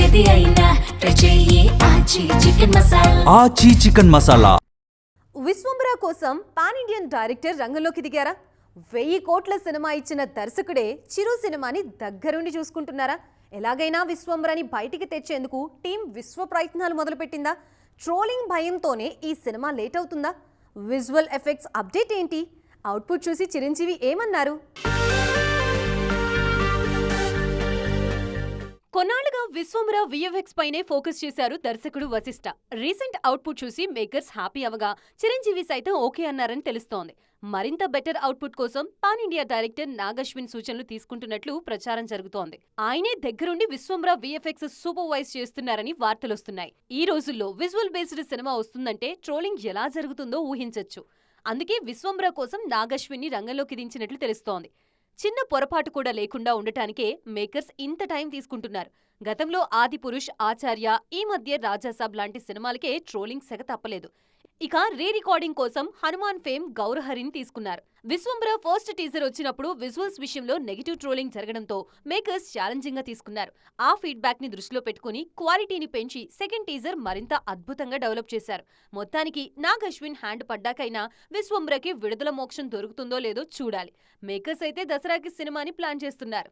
ఏది అయినా ట్రై చెయ్యి ఆచి చికెన్ మసాలా. ఆచి చికెన్ మసాలా. విశ్వంబర కోసం పాన్ ఇండియన్ డైరెక్టర్ రంగంలోకి దిగారా? 1000 కోట్ల సినిమా ఇచ్చిన దర్శకుడే చిరు సినిమాని దగ్గరుండి చూసుకుంటున్నారా? ఎలాగైనా విశ్వంబరని బయటికి తెచ్చేందుకు టీం విశ్వ ప్రయత్నాలు మొదలుపెట్టిందా? ట్రోలింగ్ భయంతోనే ఈ సినిమా లేట్ అవుతుందా? విజువల్ ఎఫెక్ట్స్ అప్డేట్ ఏంటి? అవుట్పుట్ చూసి చిరంజీవి ఏమన్నారు? కొన్నాళ్లుగా విశ్వంబర విఎఫ్ఎక్స్ పైనే ఫోకస్ చేశారు దర్శకుడు వశిష్ఠ. రీసెంట్ అవుట్పుట్ చూసి మేకర్స్ హ్యాపీ అవగా చిరంజీవి సైతం ఓకే అన్నారని తెలుస్తోంది. మరింత బెటర్ అవుట్పుట్ కోసం పాన్ ఇండియా డైరెక్టర్ నాగశ్విన్ సూచనలు తీసుకుంటున్నట్లు ప్రచారం జరుగుతోంది. ఆయనే దగ్గరుండి విశ్వంబర విఎఫ్ఎక్స్ సూపర్వైజ్ చేస్తున్నారని వార్తలొస్తున్నాయి. ఈ రోజుల్లో విజువల్ బేస్డ్ సినిమా వస్తుందంటే ట్రోలింగ్ ఎలా జరుగుతుందో ఊహించొచ్చు. అందుకే విశ్వంబర కోసం నాగశ్విన్ని రంగంలోకి దించినట్లు తెలుస్తోంది. చిన్న పొరపాటు కూడా లేకుండా ఉండటానికే మేకర్స్ ఇంత టైం తీసుకుంటున్నారు. గతంలో ఆదిపురుష్, ఆచార్య, ఈ మధ్య రాజాసాబ్ లాంటి సినిమాలకే ట్రోలింగ్ సెగ తప్పలేదు. ఇక రీ రికార్డింగ్ కోసం హనుమాన్ ఫేమ్ గౌరహరిని తీసుకున్నారు. విశ్వంబర ఫస్ట్ టీజర్ వచ్చినప్పుడు విజువల్స్ విషయంలో నెగిటివ్ ట్రోలింగ్ జరగడంతో మేకర్స్ ఛాలెంజింగ్ గా తీసుకున్నారు. ఆ ఫీడ్బ్యాక్ ని దృష్టిలో పెట్టుకుని క్వాలిటీని పెంచి సెకండ్ టీజర్ మరింత అద్భుతంగా డెవలప్ చేశారు. మొత్తానికి నాగ్ అశ్విన్ హ్యాండ్ పడ్డాకైనా విశ్వంబరకి విడుదల మోక్షం దొరుకుతుందో లేదో చూడాలి. మేకర్స్ అయితే దసరాకి సినిమాని ప్లాన్ చేస్తున్నారు.